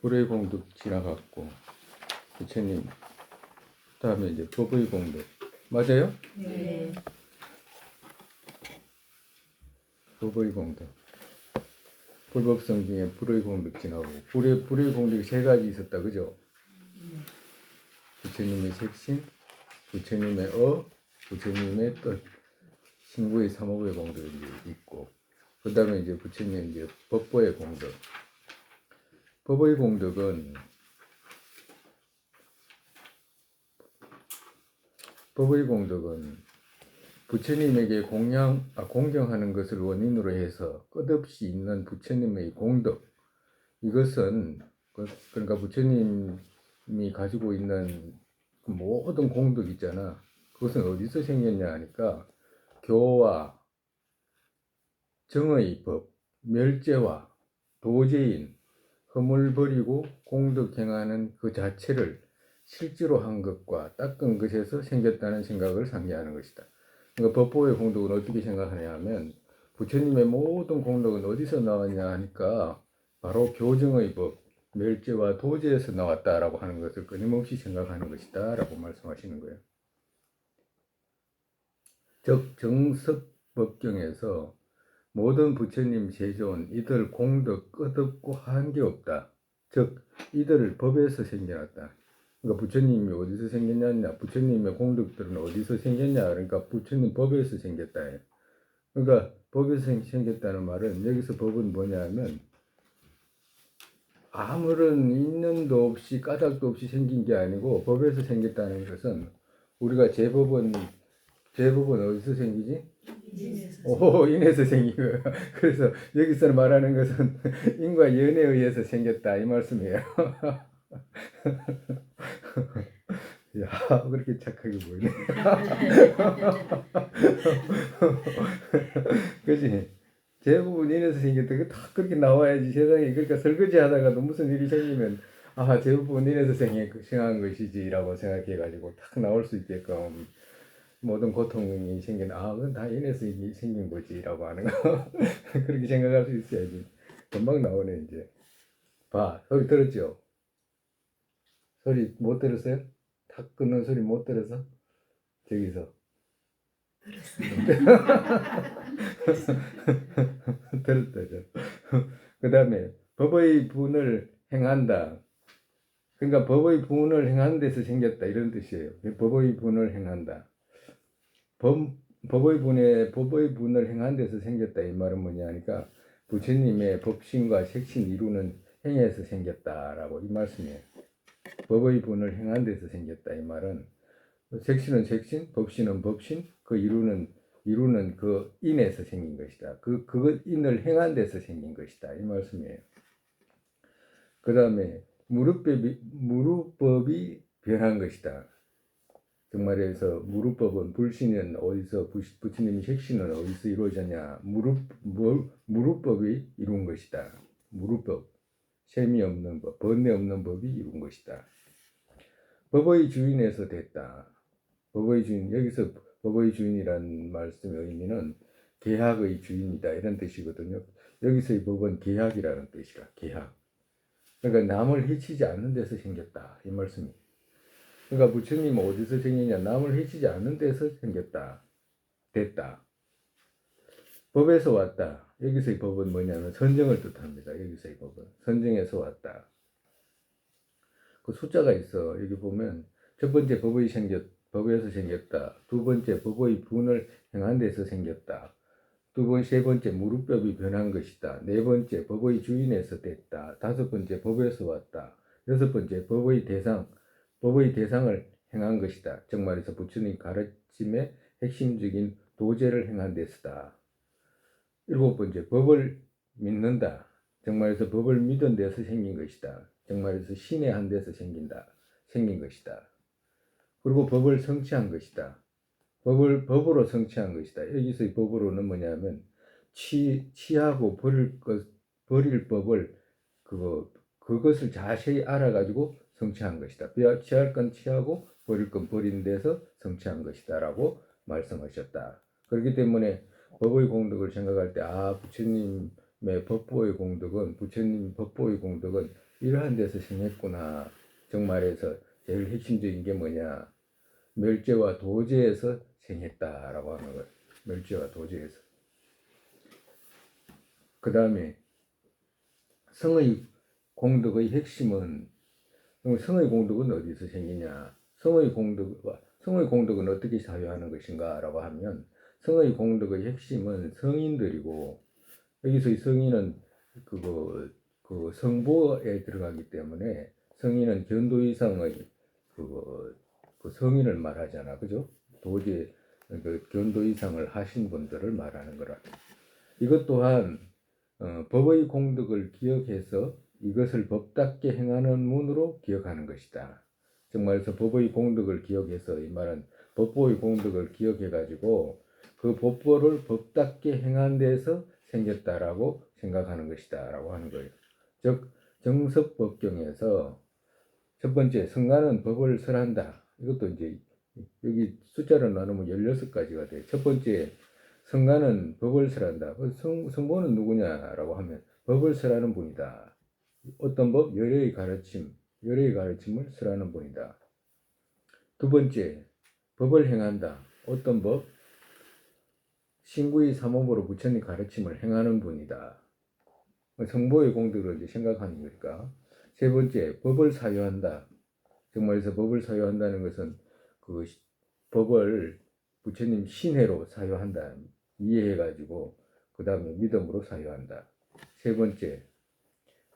불의 공덕 지나갔고, 부처님 다음에 이제 법의 공덕 맞아요? 네. 법의 공덕. 불법성 중에 불의 공덕 지나고, 불의 공덕이 세 가지 있었다, 그죠? 부처님의 색신, 부처님의 부처님의 뜻, 신구의 삼업의 공덕이 있고, 그 다음에 이제 부처님 이제 법보의 공덕. 법의 공덕은 부처님에게 공경하는 것을 원인으로 해서 끝없이 있는 부처님의 공덕. 이것은 그러니까 부처님이 가지고 있는 모든 공덕 있잖아. 그것은 어디서 생겼냐 하니까 교화, 정의 법, 멸제와 도제인, 허물 버리고 공덕 행하는 그 자체를 실제로 한 것과 닦은 것에서 생겼다는 생각을 상기하는 것이다. 그러니까 법보의 공덕은 어떻게 생각하냐 하면 부처님의 모든 공덕은 어디서 나왔냐 하니까 바로 교정의 법, 멸제와 도제에서 나왔다라고 하는 것을 끊임없이 생각하는 것이다 라고 말씀하시는 거예요. 즉 정석법경에서 모든 부처님 제존 이들 공덕 끝없고 한계없다. 즉 이들을 법에서 생겨났다. 그러니까 부처님이 어디서 생겼냐, 부처님의 공덕들은 어디서 생겼냐, 그러니까 부처님 법에서 생겼다. 그러니까 법에서 생겼다는 말은 여기서 법은 뭐냐면 아무런 인연도 없이 까닭도 없이 생긴 게 아니고 법에서 생겼다는 것은 우리가 제법은 어디서 생기지? 인에서 생긴 거예요. 그래서 여기서 말하는 것은 인과 연에 의해서 생겼다 이 말씀이에요. 야, 그렇게 착하게 보이네. 그지? 대부분 인에서 생겼다. 다 그렇게 나와야지 세상에. 그러니까 설거지 하다가도 무슨 일이 생기면 대부분 인에서 생긴 것이지라고 생각해가지고 딱 나올 수 있게끔 모든 고통이 생긴 그건 다 인에서 생긴 거지라고 하는 거. 그렇게 생각할 수 있어야지. 금방 나오네 이제. 봐, 소리 들었죠? 소리 못 들었어요? 탁 끊는 소리 못 들어서? 저기서. 들었다죠. 그 다음에 법의 분을 행한다. 그러니까 법의 분을 행하는 데서 생겼다 이런 뜻이에요. 법의 분을 행한다. 법의 분을 행하는 데서 생겼다 이 말은 뭐냐 하니까 부처님의 법신과 색신 이루는 행에서 생겼다라고 이 말씀이에요. 법의 분을 행하는 데서 생겼다 이 말은 색신은 색신, 법신은 법신, 그 이루는 그 인에서 생긴 것이다. 그 인을 행한 데서 생긴 것이다 이 말씀이에요. 그 다음에 무릇법이 변한 것이다. 정말에서 무릇법은 불신은 어디서 부처님의 색신은 어디서 이루어졌냐? 무릇법이 이룬 것이다. 무릇법, 셈이 없는 법, 번뇌 없는 법이 이룬 것이다. 법의 주인에서 됐다. 법의 주인, 여기서 법의 주인이라는 말씀의 의미는 계학의 주인이다 이런 뜻이거든요. 여기서의 법은 계학이라는 뜻이라. 계학. 그러니까 남을 해치지 않는 데서 생겼다 이 말씀입니다. 그러니까 부처님은 어디서 생기냐? 남을 해치지 않는 데서 생겼다. 됐다. 법에서 왔다. 여기서의 법은 뭐냐면 선정을 뜻합니다. 여기서의 법은 선정에서 왔다. 그 숫자가 있어. 여기 보면 첫 번째 법에서 생겼다. 두 번째 법의 분을 행한 데서 생겼다. 세 번째 무릇법이 변한 것이다. 네 번째 법의 주인에서 됐다. 다섯 번째 법에서 왔다. 여섯 번째 법의 대상을 행한 것이다. 즉 말해서 부처님 가르침의 핵심적인 도제를 행한 데서다. 일곱 번째 법을 믿는다. 즉 말해서 법을 믿은 데서 생긴 것이다. 즉 말해서 신의 한 데서 생긴 것이다. 그리고 법을 성취한 것이다. 법으로 성취한 것이다. 여기서의 법으로는 뭐냐면 취하고 버릴 법을 그것을 자세히 알아가지고 성취한 것이다. 취할 건 취하고 버릴 건 버린 데서 성취한 것이다라고 말씀하셨다. 그렇기 때문에 법의 공덕을 생각할 때 부처님 법보의 공덕은 이러한 데서 생겼구나. 정말에서 제일 핵심적인 게 뭐냐? 멸제와 도제에서 생겼다라고 하는 거예요. 멸제와 도제에서. 그 다음에 성의 공덕의 핵심은, 성의 공덕은 어디서 생기냐? 성의 공덕은 어떻게 사유하는 것인가? 라고 하면, 성의 공덕의 핵심은 성인들이고, 여기서 이 성인은 그 성보에 들어가기 때문에, 성인은 견도 이상의 그 성인을 말하잖아. 그죠? 도저히 그 견도 이상을 하신 분들을 말하는 거라. 이것 또한 법의 공덕을 기억해서 이것을 법답게 행하는 문으로 기억하는 것이다. 정말서 법의 공덕을 기억해서, 이 말은 법보의 공덕을 기억해 가지고 그 법보를 법답게 행한 데서 생겼다라고 생각하는 것이다 라고 하는 거예요. 즉 정섭법경에서 첫 번째, 성가는 법을 설한다. 이것도 이제 여기 숫자로 나누면 16가지가 돼. 첫 번째, 성가는 법을 설한다. 성보는 누구냐라고 하면 법을 설하는 분이다. 어떤 법? 열애의 가르침을 설하는 분이다. 두 번째, 법을 행한다. 어떤 법? 신구의 삼업으로 부처님 가르침을 행하는 분이다. 성보의 공덕을 이제 생각하는 거니까. 세 번째, 법을 사유한다. 정말에서 법을 사유한다는 것은 그 법을 부처님 신해로 사유한다. 이해해가지고 그 다음에 믿음으로 사유한다. 세 번째,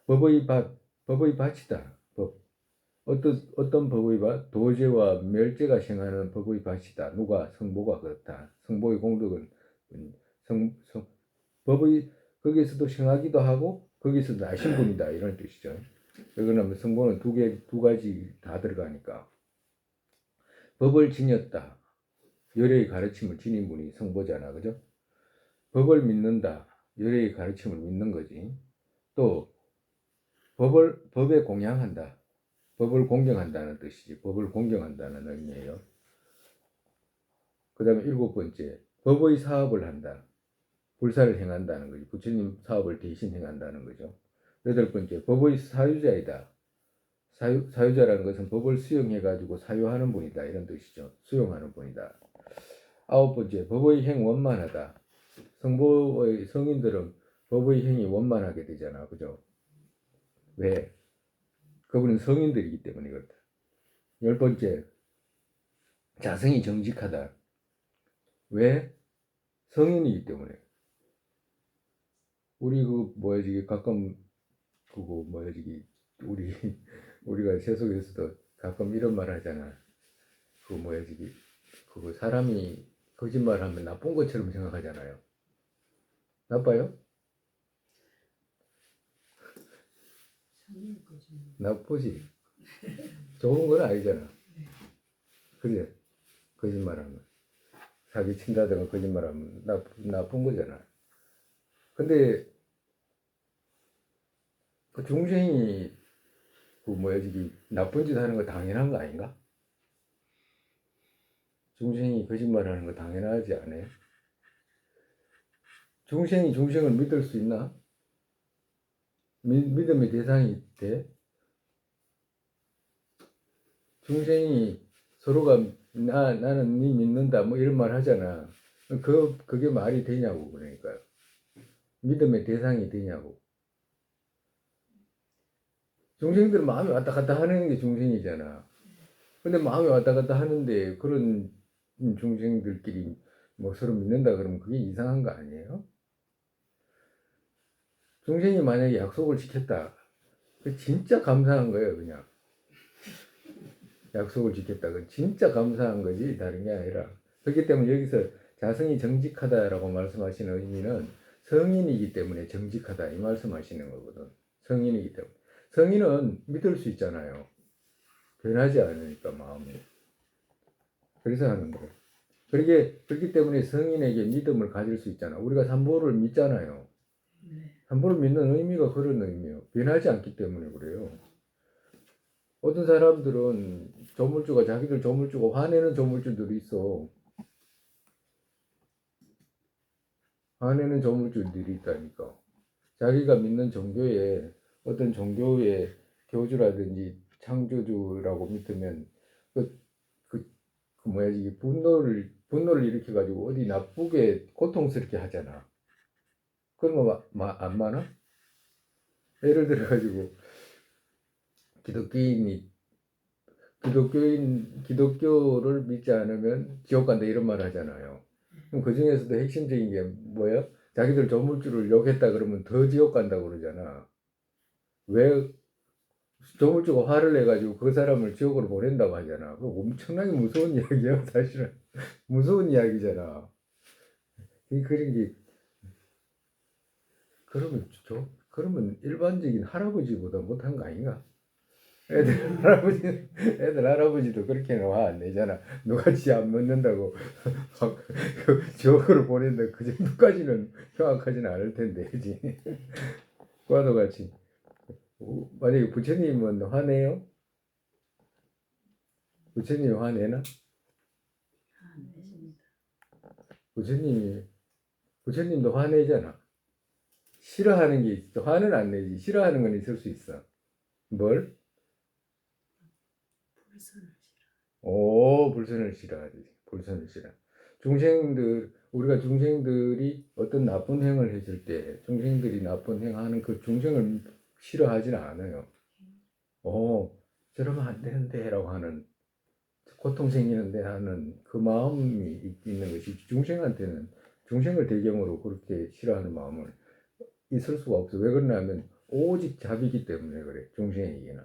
법의 밭이다. 어떤 법의 밭? 도제와 멸제가 생하는 법의 밭이다. 누가? 성보가 그렇다. 성보의 공덕은 법의 거기에서도 생하기도 하고 거기서도 나신 분이다. 이런 뜻이죠. 이거는 성보는 두 가지 다 들어가니까. 법을 지녔다. 열애의 가르침을 지닌 분이 성보잖아. 그죠? 법을 믿는다. 열애의 가르침을 믿는 거지. 또 법에 공양한다. 법을 공경한다는 뜻이지. 법을 공경한다는 의미예요. 그 다음에 7번째, 법의 사업을 한다. 불사를 행한다는 거지. 부처님 사업을 대신 행한다는 거죠. 8번째, 법의 사유자이다. 사유자라는 것은 법을 수용해가지고 사유하는 분이다. 이런 뜻이죠. 수용하는 분이다. 9번째, 법의 행 원만하다. 성보의 성인들은 법의 행이 원만하게 되잖아. 그죠? 왜? 그분은 성인들이기 때문에 그렇다. 10번째, 자성이 정직하다. 왜? 성인이기 때문에. 우리 가끔 우리 우리가 세속에서도 가끔 이런 말 하잖아. 사람이 거짓말하면 나쁜 것처럼 생각하잖아요. 나빠요? 나쁘지. 좋은 건 아니잖아. 그래? 거짓말하면 사기 친다든가 거짓말하면 나쁜 거잖아. 근데 그 중생이 나쁜 짓 하는 거 당연한 거 아닌가? 중생이 거짓말하는 거 당연하지 않아요? 중생이 중생을 믿을 수 있나? 믿음의 대상이 돼? 중생이 서로가 나는 네 믿는다 뭐 이런 말 하잖아. 그게 말이 되냐고. 그러니까요. 믿음의 대상이 되냐고. 중생들은 마음이 왔다 갔다 하는 게 중생이잖아. 근데 마음이 왔다 갔다 하는데 그런 중생들끼리 뭐 서로 믿는다 그러면 그게 이상한 거 아니에요? 중생이 만약에 약속을 지켰다. 그 진짜 감사한 거예요, 그냥. 약속을 지켰다. 그 진짜 감사한 거지 다른 게 아니라. 그렇기 때문에 여기서 자성이 정직하다라고 말씀하시는 의미는 성인이기 때문에 정직하다 이 말씀하시는 거거든. 성인이기 때문에. 성인은 믿을 수 있잖아요. 변하지 않으니까 마음이. 그래서 하는 거예요. 그렇기 때문에 성인에게 믿음을 가질 수 있잖아. 우리가 삼보를 믿잖아요. 삼보를 믿는 의미가 그런 의미예요. 변하지 않기 때문에 그래요. 어떤 사람들은 자기들 조물주가 화내는 조물주들이 있어. 화내는 조물주들이 있다니까. 자기가 믿는 종교에 어떤 종교의 교주라든지 창조주라고 믿으면 그 뭐야 이게 분노를 일으켜 가지고 어디 나쁘게 고통스럽게 하잖아. 그런 거 안 많아? 예를 들어 가지고 기독교를 믿지 않으면 지옥 간다 이런 말 하잖아요. 그럼 그 중에서도 핵심적인 게 뭐야? 자기들 조물주를 욕했다 그러면 더 지옥 간다 그러잖아. 왜 조물주가 화를 내가지고 그 사람을 지옥으로 보낸다고 하잖아. 그거 엄청나게 무서운 이야기야, 사실은. 무서운 이야기잖아. 그런 게, 그러면 일반적인 할아버지보다 못한 거 아닌가? 애들 할아버지도 그렇게는 화 안 내잖아. 누가 지 안 먹는다고 지옥으로 보낸다. 그 정도까지는 정확하지는 않을 텐데, 그지? 과도 같이. 만약에 부처님은 화내요? 부처님이 화내나? 부처님도 화내잖아. 싫어하는 게 있어. 화는 안 내지. 싫어하는 건 있을 수 있어. 뭘? 불선을 싫어하지. 불선을 싫어. 우리가 중생들이 어떤 나쁜 행을 했을 때, 중생들이 나쁜 행하는 그 중생을 싫어하지는 않아요. 저러면 안 되는데, 라고 하는, 고통 생기는데 하는 그 마음이 있는 것이 중생한테는, 중생을 대경으로 그렇게 싫어하는 마음을 있을 수가 없어. 왜 그러냐면, 오직 잡이기 때문에 그래, 중생에게는.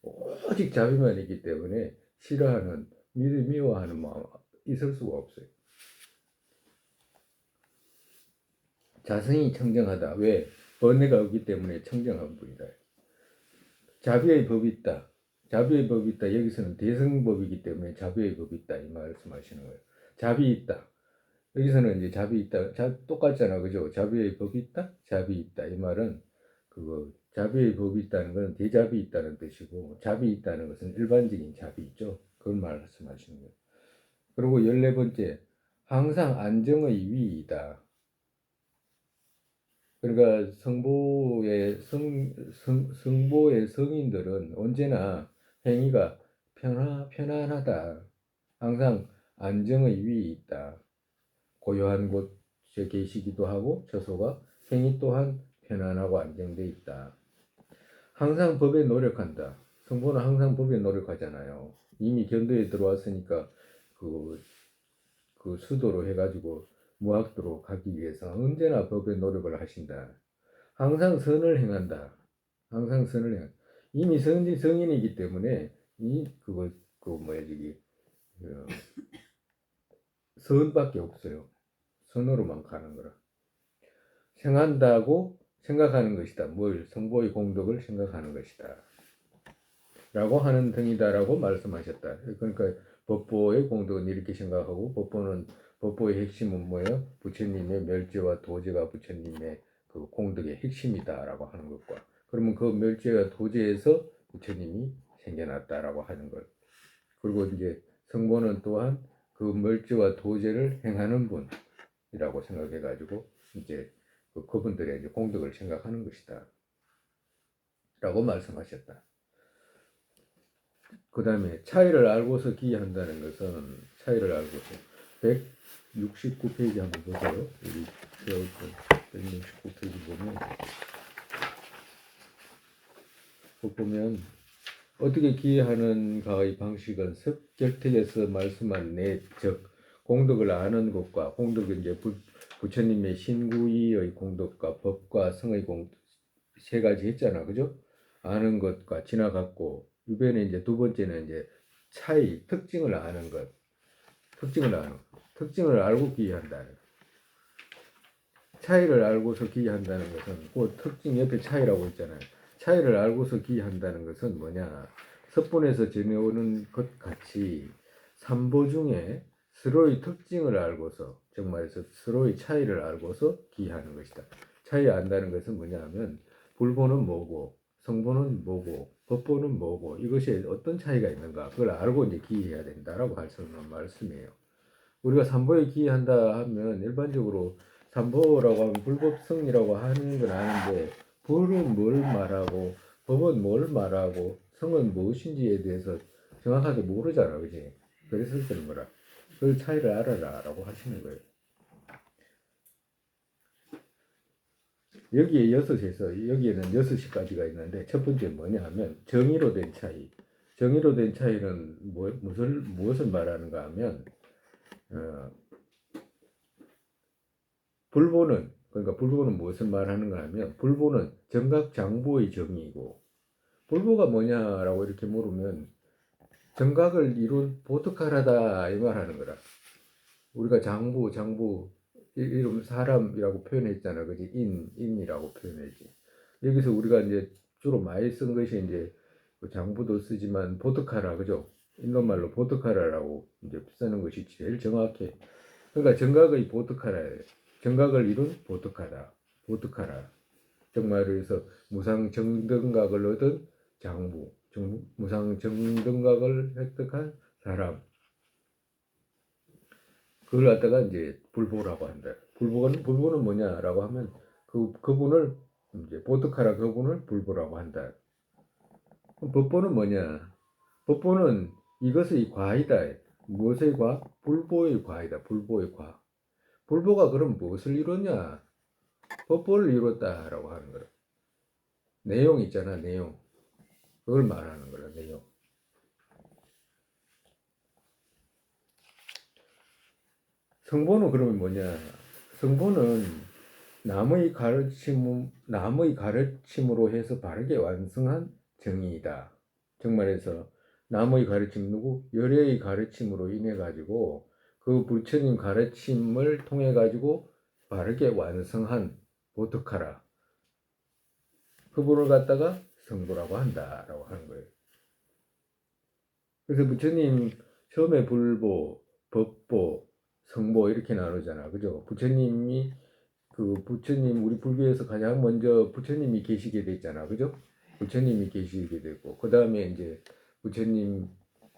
오직 자비만 있기 때문에 싫어하는, 미워하는 마음 있을 수가 없어요. 자성이 청정하다. 왜? 번뇌가 없기 때문에 청정한 분이다. 자비의 법이 있다. 자비의 법이 있다. 여기서는 대성법이기 때문에 자비의 법이 있다. 이 말씀하시는 거예요. 자비 있다. 여기서는 이제 자비 있다. 똑같잖아. 그죠? 자비의 법이 있다. 자비 있다. 이 말은 자비의 법이 있다는 것은 대자비 있다는 뜻이고, 자비 있다는 것은 일반적인 자비 있죠. 그걸 말씀하시는 거예요. 그리고 14번째, 항상 안정의 위이다. 그러니까 성보의 성인들은 언제나 행위가 편안하다. 항상 안정의 위에 있다. 고요한 곳에 계시기도 하고 처소가 행위 또한 편안하고 안정되어 있다. 항상 법에 노력한다. 성보는 항상 법에 노력하잖아요. 이미 견도에 들어왔으니까 그 수도로 해가지고 무학도로 가기 위해서 언제나 법에 노력을 하신다. 항상 선을 행한다. 항상 선을 행한다. 이미 성인이기 때문에 선밖에 없어요. 선으로만 가는 거라. 생한다고 생각하는 것이다. 뭘? 성보의 공덕을 생각하는 것이다. 라고 하는 등이다라고 말씀하셨다. 그러니까 법보의 공덕은 이렇게 생각하고 법보의 핵심은 뭐예요? 부처님의 멸제와 도제가 부처님의 그 공덕의 핵심이다라고 하는 것과, 그러면 그 멸제와 도제에서 부처님이 생겨났다라고 하는 것. 그리고 이제 성보는 또한 그 멸제와 도제를 행하는 분이라고 생각해가지고 이제 그분들의 이제 공덕을 생각하는 것이다. 라고 말씀하셨다. 그 다음에 차이를 알고서 기한다는 것은, 차이를 알고서 169페이지 한번 보세요. 여기 169페이지 보면 어떻게 기하는가의 방식은 섭결택에서 말씀한 즉 공덕을 아는 것과, 공덕은 이제 부처님의 신구이의 공덕과 법과 성의 공덕 세 가지 했잖아, 그죠? 아는 것과 지나갔고, 이번에 이제 두 번째는 이제 차이, 특징을 아는 것. 특징을 알고 기한다. 차이를 알고서 기한다는 것은, 그 특징 옆에 차이라고 있잖아요. 차이를 알고서 기한다는 것은 뭐냐? 섭본에서 전해오는 것 같이 삼보 중에 서로의 특징을 알고서, 정말에서 서로의 차이를 알고서 기하는 것이다. 차이 안다는 것은 뭐냐 하면, 불보는 뭐고, 성보는 뭐고, 법보는 뭐고, 이것이 어떤 차이가 있는가, 그걸 알고 이제 기해야 된다라고 할 수 있는 말씀이에요. 우리가 삼보에 기한다 하면 일반적으로 삼보라고 하면 불법성이라고 하는 건 아는데, 불은 뭘 말하고 법은 뭘 말하고 성은 무엇인지에 대해서 정확하게 모르잖아, 그지? 그래서 그런 거라. 그 차이를 알아라라고 하시는 거예요. 여기에 여기에는 6가지가 있는데 첫 번째 뭐냐 하면 정의로 된 차이. 정의로 된 차이는 무엇을 말하는가 하면 어, 불보는 무엇을 말하는가 하면 불보는 정각장보의 정의이고 불보가 뭐냐라고 이렇게 물으면 정각을 이룬 보트카라다 이 말하는 거라. 우리가 장부 이름 사람이라고 표현했잖아, 그지? 인이라고 표현했지. 여기서 우리가 이제 주로 많이 쓴 것이 이제 그 장부도 쓰지만 보트카라, 그죠? 인도말로 보트카라라고 이제 쓰는 것이 제일 정확해. 그러니까 정각의 보트카라예요. 정각을 이룬 보트카라, 보트카라. 정말에서 무상정등각을 얻은 장부, 무상정등각을 획득한 사람. 그걸 갖다가 이제 불보라고 한다. 불보는 뭐냐라고 하면 그분을 이제 보트카라 그분을 불보라고 한다. 법보는 뭐냐? 법보는 이것의 과이다. 무엇의 과? 불보의 과이다. 불보의 과. 불보가 그럼 무엇을 이뤘냐? 법보를 이뤘다라고 하는 거라. 내용 있잖아, 내용. 그걸 말하는 거라, 내용. 성보는 그러면 뭐냐? 성보는 남의 가르침으로 해서 바르게 완성한 정의이다. 정말해서 남의 가르침 열애의 가르침으로 인해 가지고 그 부처님 가르침을 통해 가지고 바르게 완성한 보트카라. 그분을 갖다가 성보라고 한다라고 하는 거예요. 그래서 부처님 처음에 불보, 법보, 성보 이렇게 나누잖아, 그죠? 부처님 우리 불교에서 가장 먼저 부처님이 계시게 됐잖아, 그죠? 부처님이 계시게 됐고 그 다음에 이제 부처님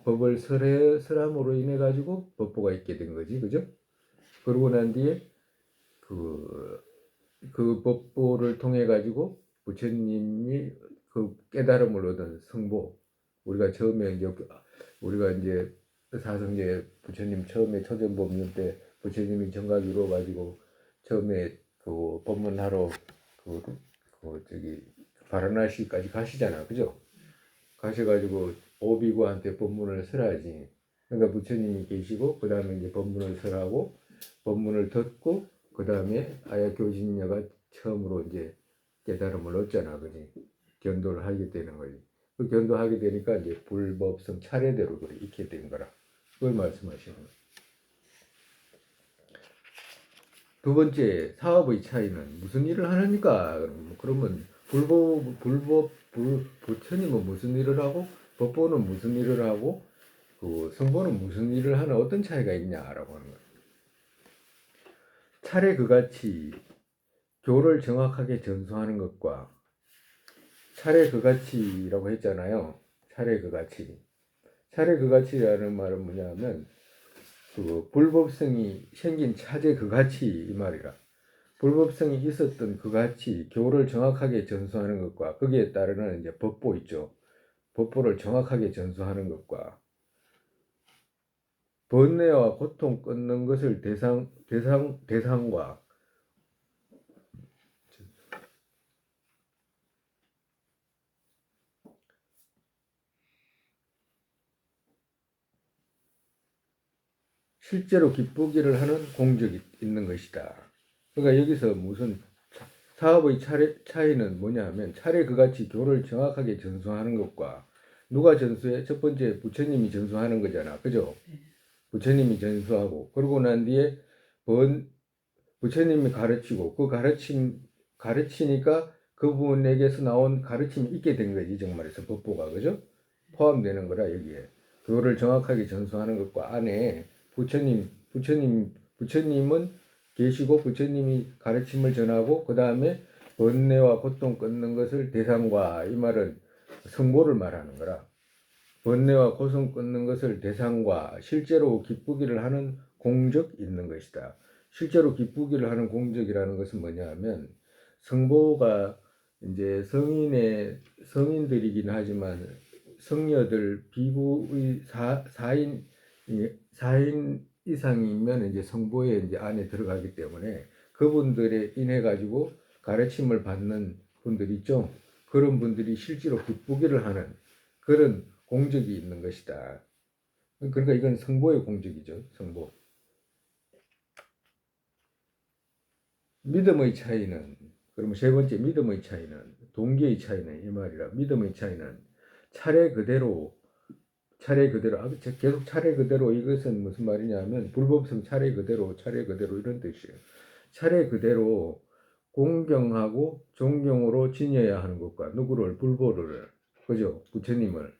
법을 설함으로 인해 가지고 법보가 있게 된 거지, 그죠? 그러고 난 뒤에 그 법보를 통해 가지고 부처님이 그 깨달음을 얻은 성보. 우리가 이제 사성제 부처님 처음에 초전법문 때 부처님이 정각 이루어 가지고 처음에 그 법문하러 저기 바라나시까지 가시잖아, 그죠? 가셔가지고 오비구한테 법문을 설하지. 그러니까 부처님이 계시고 그 다음에 이제 법문을 설하고 법문을 듣고 그 다음에 아야 교진녀가 처음으로 이제 깨달음을 얻잖아, 그지? 견도를 하게 되는 거지. 그 견도하게 되니까 이제 불법성 차례대로 그래 익게 된 거라. 그걸 말씀하시는 거예요. 두 번째, 사업의 차이는 무슨 일을 하느니까? 그러면 부처님은 무슨 일을 하고 법보는 무슨 일을 하고 그 성보는 무슨 일을 하는 어떤 차이가 있냐라고 하는 거예요. 차례 그같이 교를 정확하게 전수하는 것과 차례 그같이라고 했잖아요. 차례 그같이라는 말은 뭐냐면 그 불법성이 생긴 차제 그같이 이 말이라. 불법성이 있었던 그같이 교를 정확하게 전수하는 것과 거기에 따르는 이제 법보 있죠. 법보를 정확하게 전수하는 것과 번뇌와 고통 끊는 것을 대상과 실제로 기쁘기를 하는 공적이 있는 것이다. 그러니까 여기서 무슨 사업의 차이는 뭐냐 하면 차례 그같이 교를 정확하게 전수하는 것과 누가 전수해? 첫 번째 부처님이 전수하는 거잖아, 그죠? 부처님이 전수하고 그러고 난 뒤에 부처님이 가르치고 그 가르치니까 그분에게서 나온 가르침이 있게 된 거지, 정말에서 법보가, 그죠? 포함되는 거라 여기에. 그거를 정확하게 전수하는 것과 안에 부처님은 계시고 부처님이 가르침을 전하고 그 다음에 번뇌와 고통 끊는 것을 대상과 이 말은 성보를 말하는 거라. 번뇌와 고통 끊는 것을 대상과 실제로 기쁘기를 하는 공적 있는 것이다. 실제로 기쁘기를 하는 공적이라는 것은 뭐냐 하면 성보가 이제 성인들이긴 하지만 성녀들 비구의 4인 이상이면 이제 성보에 이제 안에 들어가기 때문에 그분들에 인해 가지고 가르침을 받는 분들 있죠. 그런 분들이 실제로 기쁘기를 하는 그런 공적이 있는 것이다. 그러니까 이건 성보의 공적이죠. 성보. 믿음의 차이는, 그러면 세 번째 믿음의 차이는, 동기의 차이는 이 말이라. 믿음의 차이는 차례 그대로 계속 차례 그대로, 이것은 무슨 말이냐면 불법성 차례 그대로 이런 뜻이에요. 차례 그대로 공경하고 존경으로 지녀야 하는 것과 누구를? 불보를, 그죠? 부처님을.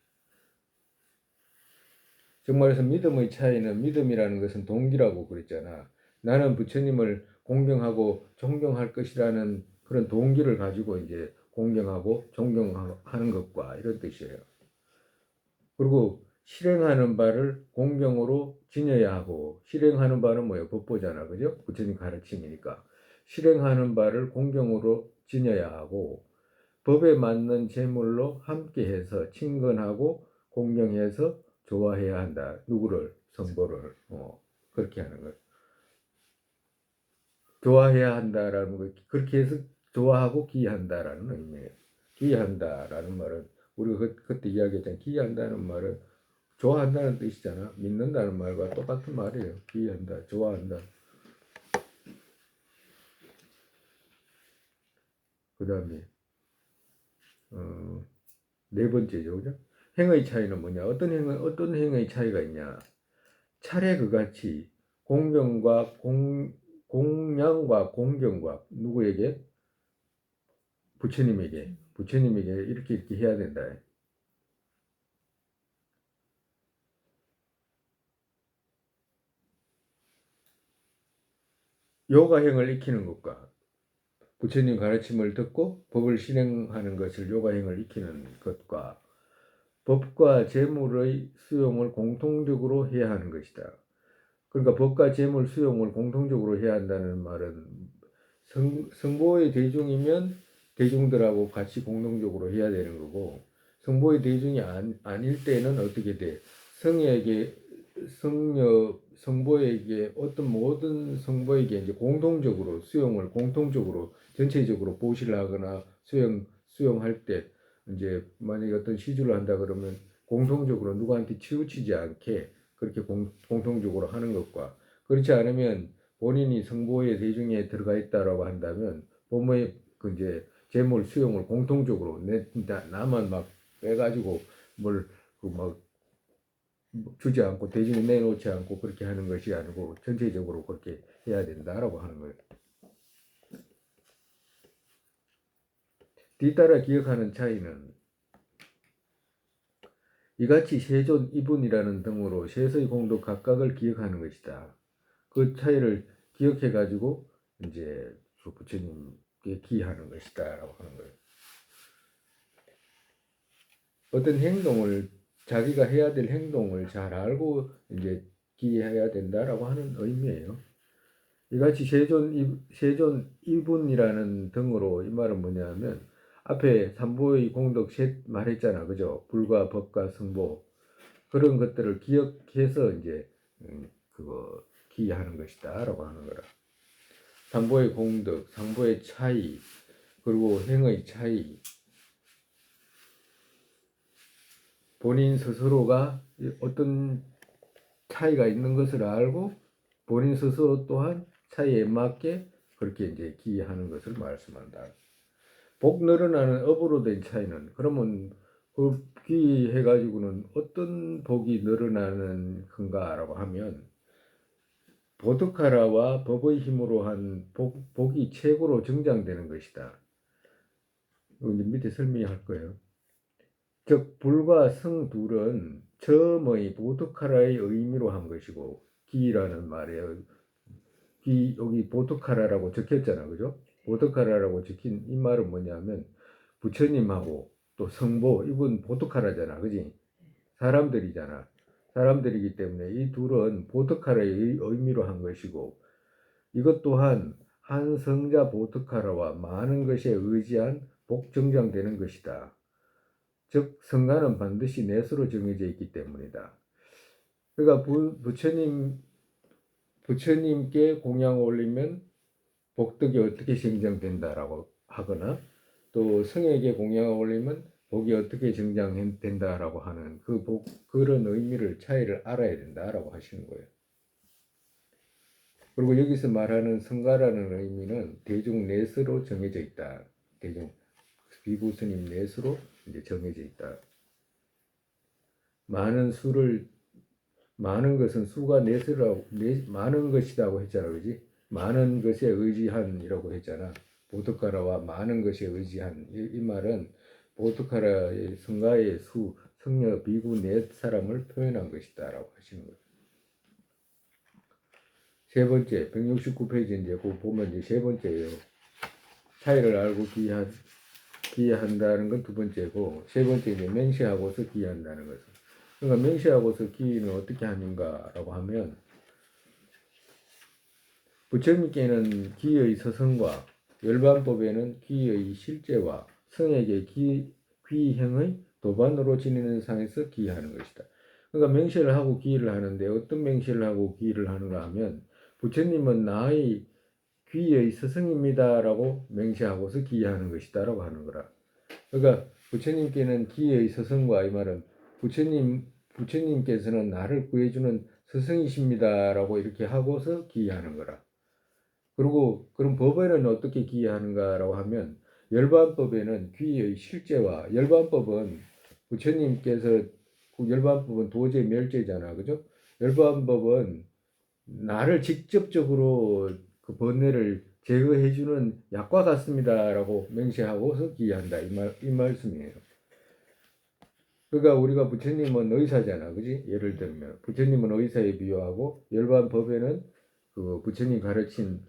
정말에서 믿음의 차이는, 믿음이라는 것은 동기라고 그랬잖아. 나는 부처님을 공경하고 존경할 것이라는 그런 동기를 가지고 이제 공경하고 존경하는 것과 이런 뜻이에요. 그리고 실행하는 바를 공경으로 지녀야 하고, 실행하는 바는 뭐예요? 법보잖아. 그죠? 부처님 가르침이니까. 실행하는 바를 공경으로 지녀야 하고, 법에 맞는 제물로 함께해서 친근하고 공경해서 좋아해야 한다. 누구를? 성보를. 그렇게 하는 거예요. 좋아해야 한다라는 거, 그렇게 해서 좋아하고 기한다라는 의미예요. 기한다라는 말은 우리가 그때 이야기했잖아요. 기한다는 말은 좋아한다는 뜻이잖아. 믿는다는 말과 똑같은 말이에요. 기한다, 좋아한다. 그 다음에 네 번째죠, 그죠? 행의 차이는 뭐냐? 어떤 행의 차이가 있냐? 차례 그같이 공경과 공양과 공경과 누구에게? 부처님에게 이렇게 해야 된다. 요가행을 익히는 것과 부처님 가르침을 듣고 법을 실행하는 것을 요가행을 익히는 것과 법과 재물의 수용을 공통적으로 해야 하는 것이다. 그러니까 법과 재물 수용을 공통적으로 해야 한다는 말은 성보의 대중이면 대중들하고 같이 공동적으로 해야 되는 거고, 성보의 대중이 아닐 때는 어떻게 돼? 성보에게 어떤 모든 성보에게 이제 공동적으로 수용을 공통적으로 전체적으로 보시를 하거나 수용할 때 이제 만약에 어떤 시주를 한다 그러면 공통적으로 누구한테 치우치지 않게 그렇게 공통적으로 하는 것과, 그렇지 않으면 본인이 성보의 대중에 들어가 있다라고 한다면 법무의 그 이제 재물 수용을 공통적으로 나만 막 빼가지고 뭘그막 주지 않고 대중이 내놓지 않고 그렇게 하는 것이 아니고 전체적으로 그렇게 해야 된다라고 하는 거예요. 뒤따라 기억하는 차이는 이같이 세존 이분이라는 등으로 세서의 공도 각각을 기억하는 것이다. 그 차이를 기억해 가지고 이제 부처님께 기하는 것이다라고 하는 거예요. 어떤 행동을 자기가 해야 될 행동을 잘 알고 이제 기해야 된다라고 하는 의미예요. 이같이 세존 이분이라는 등으로 이 말은 뭐냐면 앞에 삼보의 공덕 셋 말했잖아, 그죠? 불과 법과 성보 그런 것들을 기억해서 이제 그거 기하는 것이다라고 하는 거라. 삼보의 공덕, 삼보의 차이, 그리고 행의 차이, 본인 스스로가 어떤 차이가 있는 것을 알고 본인 스스로 또한 차이에 맞게 그렇게 이제 기하는 것을 말씀한다. 복 늘어나는 업으로 된 차이는, 그러면 그 기해가지고는 어떤 복이 늘어나는 건가라고 하면 보드카라와 법의 힘으로 한 복이 최고로 증장되는 것이다. 이제 밑에 설명할 거예요. 즉 불과 성 둘은 처음의 보드카라의 의미로 한 것이고, 기라는 말이에요. 여기 보드카라라고 적혔잖아, 그죠? 보드카라라고 적힌 이 말은 뭐냐면 부처님하고 또 성보, 이분 보드카라잖아, 그지? 사람들이잖아. 사람들이기 때문에 이 둘은 보드카라의 의미로 한 것이고, 이것 또한 한 성자 보드카라와 많은 것에 의지한 복정장되는 것이다. 즉 성가는 반드시 넷으로 정해져 있기 때문이다. 그러니까 부처님께 공양을 올리면 복덕이 어떻게 정장된다라고 하거나 또 성에게 공양을 올리면 복이 어떻게 정장된다라고 하는 그런 의미를 차이를 알아야 된다라고 하시는 거예요. 그리고 여기서 말하는 성가라는 의미는 대중 넷으로 정해져 있다. 대중 비구 스님 넷으로 이제 정해져 있다. 많은 것은 수가 넷이라고 많은 것이라고 했잖아, 그지? 많은 것에 의지한이라고 했잖아. 보드카라와 많은 것에 의지한 이 말은 보드카라의 성가의 성녀 비구 넷 사람을 표현한 것이다라고 하시는 거예요. 세 번째 169페이지 이제 그 보면 이제 세 번째예요. 차이를 알고 기한다는 건 두 번째고 세 번째 이제 맹시하고서 기한다는 것은. 그러니까 맹시하고서 기는 어떻게 하는가라고 하면 부처님께는 기의 서성과 열반법에는 기의 실제와 성에게 기행의 도반으로 지니는 상에서 기하는 것이다. 그러니까 맹시를 하고 기를 하는데 어떤 맹시를 하고 기를 하는가 하면 부처님은 나의 귀의 스승입니다라고 맹세하고서 기하는 것이다라고 하는 거라. 그러니까 부처님께는 기의 스승과 이 말은 부처님께서는 나를 구해주는 스승이십니다라고 이렇게 하고서 기하는 거라. 그리고 그럼 법에는 어떻게 기하는가라고 하면 열반법에는 귀의 실제와 열반법은 부처님께서 열반법은 도제 멸제잖아, 그죠? 열반법은 나를 직접적으로 그 번뇌를 제거해주는 약과 같습니다라고 맹세하고서 기한다 이 말씀이에요. 그러니까 우리가 부처님은 의사잖아, 그지? 예를 들면 부처님은 의사에 비유하고 열반 법에는 그 부처님 가르친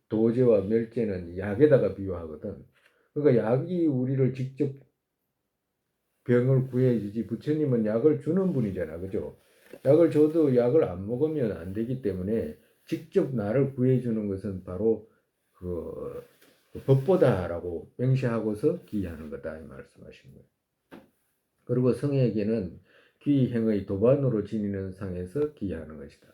도제와 멸제는 약에다가 비유하거든. 그러니까 약이 우리를 직접 병을 구해주지 부처님은 약을 주는 분이잖아, 그죠? 약을 줘도 약을 안 먹으면 안 되기 때문에 직접 나를 구해주는 것은 바로 그 법보다라고 명시하고서 기하는 거다 이 말씀하신 거예요. 그리고 성에게는 기행의 도반으로 지니는 상에서 기하는 것이다.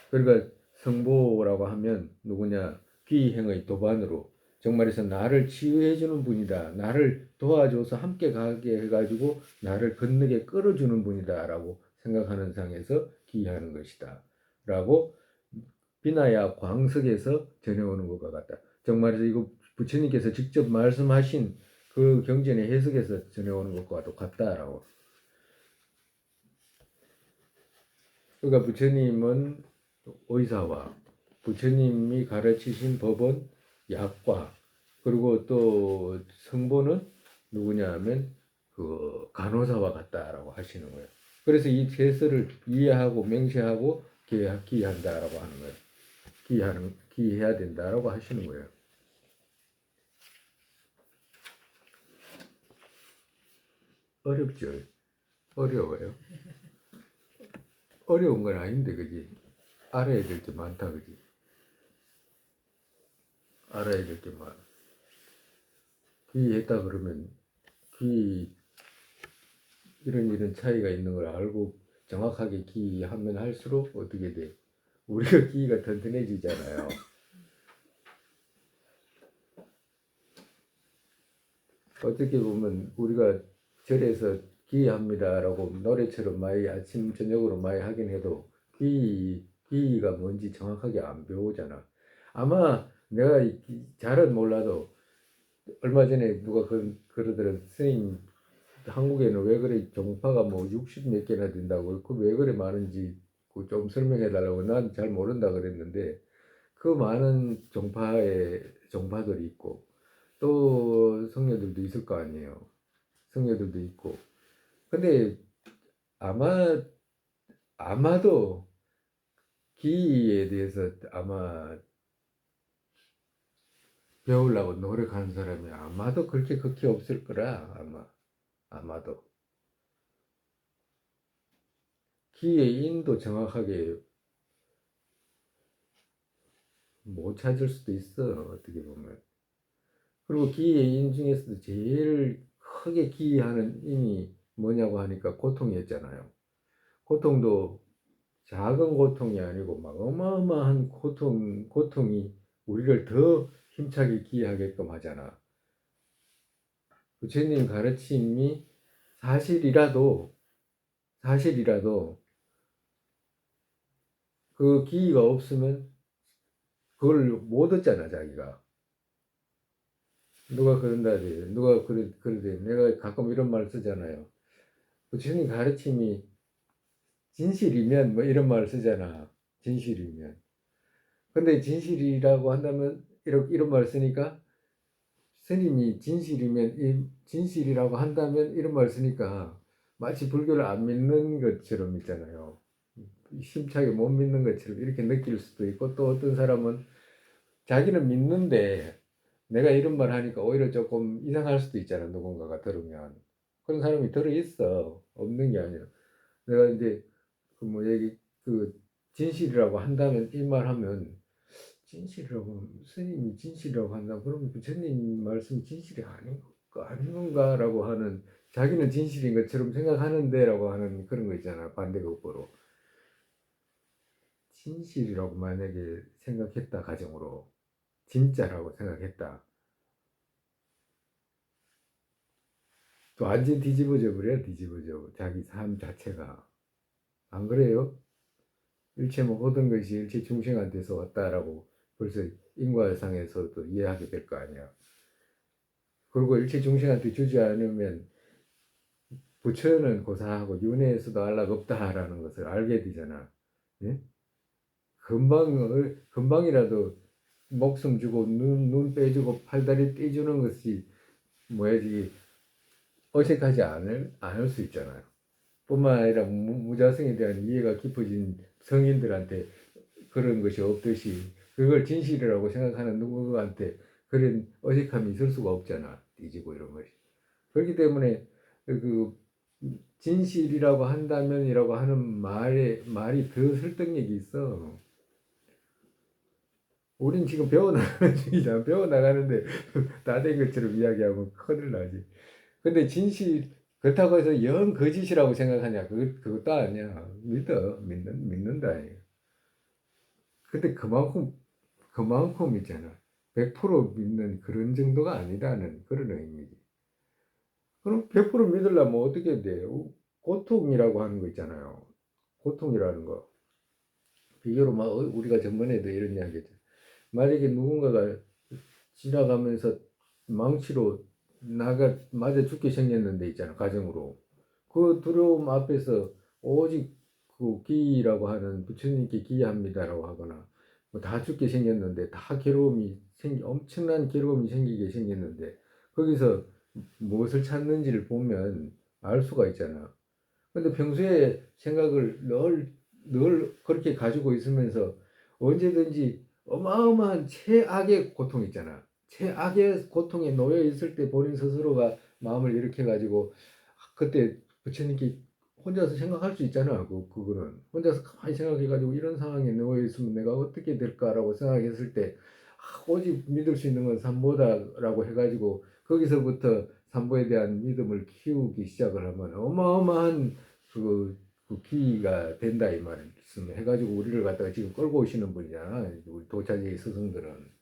그러니까 성보라고 하면 누구냐? 기행의 도반으로 정말해서 나를 치유해주는 분이다. 나를 도와줘서 함께 가게 해가지고 나를 건너게 끌어주는 분이다라고 생각하는 상에서 기하는 것이다. 라고 비나야 광석에서 전해오는 것과 같다. 정말해서 이거 부처님께서 직접 말씀하신 그 경전의 해석에서 전해오는 것과 똑같다라고. 그러니까 부처님은 의사와 부처님이 가르치신 법은 약과 그리고 또 성보는 누구냐 하면 그 간호사와 같다라고 하시는 거예요. 그래서 이 셋을 이해하고 맹세하고 기한다라고 하는 거예요. 기해야 된다라고 하시는 거예요. 어렵죠? 어려워요. 어려운 건 아닌데, 그지? 알아야 될 게 많다, 그지? 알아야 될 게 많아. 기했다 그러면 기 이런 차이가 있는 걸 알고 정확하게 기하면 할수록 어떻게 돼? 우리가 기가 튼튼해지잖아요. 어떻게 보면 우리가 절에서 기합니다라고 노래처럼 많이 아침 저녁으로 많이 하긴 해도 기가 뭔지 정확하게 안 배우잖아. 아마 내가 잘은 몰라도 얼마 전에 누가 그러더라. 스님 한국에는 왜 그래 종파가 뭐 60 몇 개나 된다고 그 왜 그래 많은지 좀 설명해 달라고 난 잘 모른다 그랬는데 그 많은 종파들이 있고 또 성녀들도 있을 거 아니에요. 성녀들도 있고 근데 아마 아마도 기에 대해서 아마 배우려고 노력하는 사람이 아마도 그렇게 극히 없을 거라 아마도 기의 인도 정확하게 못 찾을 수도 있어 어떻게 보면 그리고 기의 인 중에서도 제일 크게 기하는 인이 뭐냐고 하니까 고통이었잖아요. 고통도 작은 고통이 아니고 막 어마어마한 고통이 우리를 더 힘차게 기하게끔 하잖아. 부처님 가르침이 사실이라도 그 기회가 없으면 그걸 못 얻잖아, 자기가. 누가 그런다지. 누가 그러지. 내가 가끔 이런 말 쓰잖아요. 부처님 가르침이 진실이면 뭐 이런 말 쓰잖아. 진실이면. 근데 진실이라고 한다면 이런 말 쓰니까 스님이 진실이면 진실이라고 한다면 이런 말 쓰니까 마치 불교를 안 믿는 것처럼 있잖아요. 심차게 못 믿는 것처럼 이렇게 느낄 수도 있고 또 어떤 사람은 자기는 믿는데 내가 이런 말 하니까 오히려 조금 이상할 수도 있잖아. 누군가가 들으면. 그런 사람이 들어있어. 없는 게 아니라. 내가 이제 그 뭐 얘기 그 진실이라고 한다면 이 말 하면 진실이라고 스님이 진실이라고 한다 그러면 부처님 말씀 진실이 아닌 건가라고 하는 자기는 진실인 것처럼 생각하는데라고 하는 그런 거 있잖아. 반대급부로 진실이라고 만약에 생각했다 가정으로 진짜라고 생각했다 또 완전 뒤집어져 버려. 뒤집어져 자기 삶 자체가 안 그래요? 일체 모든 것이 일체 중생한테서 왔다라고 벌써 인과상에서도 이해하게 될 거 아니야. 그리고 일체 중생한테 주지 않으면 부처는 고사하고 윤회에서도 안락 없다라는 것을 알게 되잖아. 예? 금방이라도 목숨 주고 눈 빼주고 팔다리 떼주는 것이 뭐야지 어색하지 않을 수 있잖아요. 뿐만 아니라 무자성에 대한 이해가 깊어진 성인들한테 그런 것이 없듯이 그걸 진실이라고 생각하는 누구한테 그런 어색함이 있을 수가 없잖아. 뒤지고 이런 것이. 그렇기 때문에 그 진실이라고 한다면이라고 하는 말이 더 설득력이 있어. 우린 지금 배워나가는 중이잖아. 배워나가는데 다 된 것처럼 이야기하면 큰일 나지. 근데 그렇다고 해서 영 거짓이라고 생각하냐? 그것도 아니야. 믿는다. 근데 그만큼 있잖아. 100% 믿는 그런 정도가 아니라는 그런 의미지. 그럼 100% 믿으려면 어떻게 돼요? 고통이라고 하는 거 있잖아요. 고통이라는 거. 비교로 막 우리가 전번에도 이런 이야기 했죠. 만약에 누군가가 지나가면서 망치로 나가 맞아 죽게 생겼는데 있잖아. 가정으로. 그 두려움 앞에서 오직 그 기라고 하는 부처님께 기합니다라고 하거나 뭐 다 죽게 생겼는데 다 엄청난 괴로움이 생기게 생겼는데 거기서 무엇을 찾는지를 보면 알 수가 있잖아. 근데 평소에 생각을 늘 그렇게 가지고 있으면서 언제든지 어마어마한 최악의 고통 있잖아. 최악의 고통에 놓여 있을 때 본인 스스로가 마음을 일으켜 가지고 그때 부처님께 혼자서 생각할 수 있잖아. 그거는 혼자서 가만히 생각해 가지고 이런 상황에 놓여 있으면 내가 어떻게 될까라고 생각했을 때 오직 믿을 수 있는 건 삼보다라고 해가지고 거기서부터 삼보에 대한 믿음을 키우기 시작을 하면 어마어마한 그 기가 된다 이 말씀 해가지고 우리를 갖다가 지금 끌고 오시는 분이잖아. 우리 도차지 스승들은.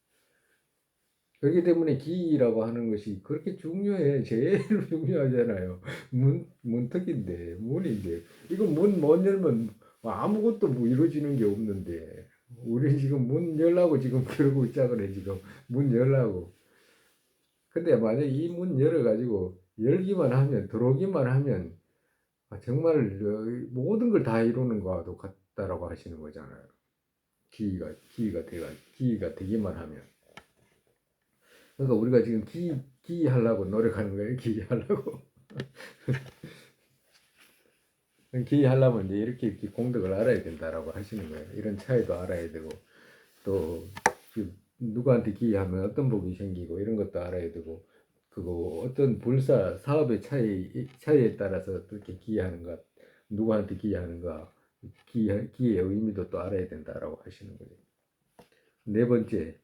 그렇기 때문에 기라고 하는 것이 그렇게 중요해. 제일 중요하잖아요. 문턱인데, 문인데. 이거 문 못 열면 아무것도 뭐 이루어지는 게 없는데. 우리 지금 문 열라고 지금 그러고 있자 그래, 지금. 문 열라고. 근데 만약에 이 문 열어가지고 열기만 하면, 들어오기만 하면 정말 모든 걸 다 이루는 거와도 같다라고 하시는 거잖아요. 기회가 되기만 하면. 그러니까 우리가 지금 기하려고 노력하는 거예요. 기하려고. 기하려면 이제 이렇게 공덕을 알아야 된다라고 하시는 거예요. 이런 차이도 알아야 되고 또 누구한테 기하면 어떤 복이 생기고 이런 것도 알아야 되고 그거 어떤 사업의 차이에 따라서 어떻게 기하는가 누구한테 기하는가 기의 의미도 또 알아야 된다라고 하시는 거예요. 네 번째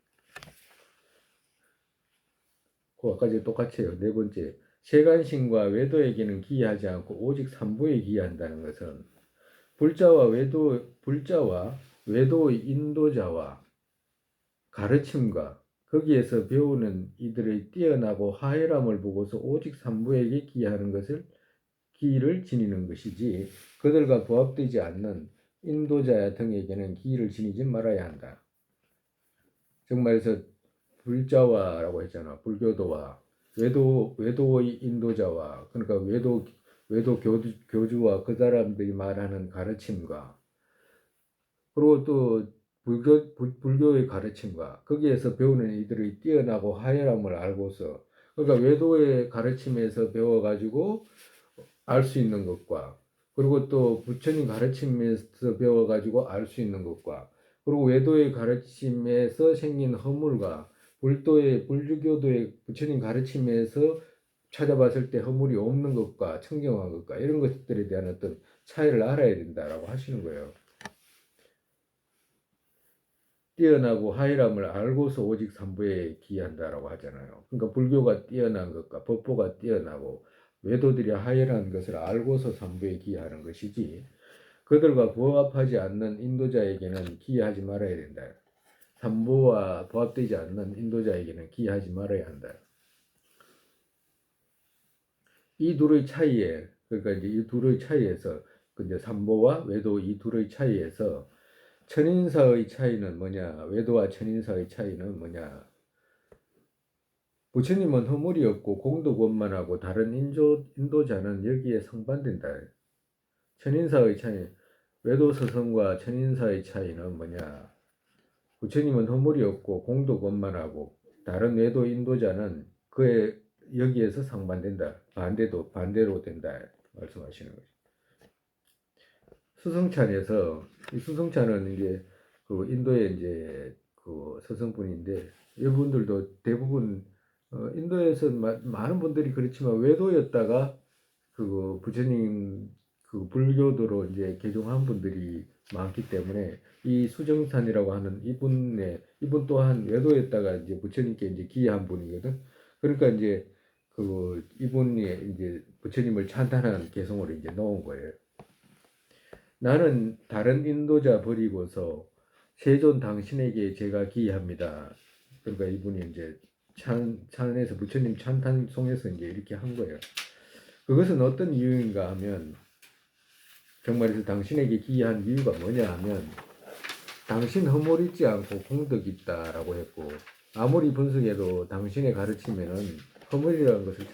아까 전 똑같이 해요. 네 번째, 세간신과 외도에게는 기여하지 않고 오직 삼부에 기여한다는 것은 불자와 외도의 인도자와 가르침과 거기에서 배우는 이들의 뛰어나고 화해람을 보고서 오직 삼부에게 기여하는 것을 기를 지니는 것이지 그들과 부합되지 않는 인도자 등에게는 기를 지니지 말아야 한다. 즉 말해서 불자와라고 했잖아. 불교도와 외도의 인도자와 그러니까 외도 교주와 그 사람들이 말하는 가르침과 그리고 또 불교의 가르침과 거기에서 배우는 이들의 뛰어나고 화해함을 알고서 그러니까 외도의 가르침에서 배워가지고 알 수 있는 것과 그리고 또 부처님 가르침에서 배워가지고 알 수 있는 것과 그리고 외도의 가르침에서 생긴 허물과 불교도의 부처님 가르침에서 찾아봤을 때 허물이 없는 것과 청정한 것과 이런 것들에 대한 어떤 차이를 알아야 된다라고 하시는 거예요. 뛰어나고 하이람을 알고서 오직 삼부에 기한다라고 하잖아요. 그러니까 불교가 뛰어난 것과 법보가 뛰어나고 외도들이 하이라는 것을 알고서 삼부에 기하는 것이지 그들과 부합하지 않는 인도자에게는 기하지 말아야 된다. 삼부와 부합되지 않는 인도자에게는 기하지 말아야 한다. 이 둘의 차이에 그러니까 이제 이 둘의 차이에서 이제 삼보와 외도 이 둘의 차이에서 천인사의 차이는 뭐냐? 외도와 천인사의 차이는 뭐냐? 부처님은 허물이 없고 공덕원만하고 다른 인도자는 여기에 상반된다. 천인사의 차이, 외도 서성과 천인사의 차이는 뭐냐? 부처님은 허물이 없고 공덕원만하고 다른 외도 인도자는 그의 여기에서 상반된다. 반대로 된다. 말씀하시는 거죠. 수성찬에서 이 수성찬은 이제 그 인도의 이제 그 서성분인데 이분들도 대부분 인도에서 많은 분들이 그렇지만 외도였다가 그 부처님 그 불교도로 이제 개종한 분들이 많기 때문에 이 수정산이라고 하는 이분 또한 외도였다가 이제 부처님께 이제 기여한 분이거든. 그러니까 이제 그 이분이 이제 부처님을 찬탄한 개성으로 이제 넣은 거예요. 나는 다른 인도자 버리고서 세존 당신에게 제가 기이합니다. 그러니까 이분이 이제 찬에서 부처님 찬탄송에서 이제 이렇게 한 거예요. 그것은 어떤 이유인가 하면 정말에서 당신에게 기이한 이유가 뭐냐 하면 당신 허물 있지 않고 공덕 있다라고 했고 아무리 분석해도 당신의 가르침에는 허물이라는 것을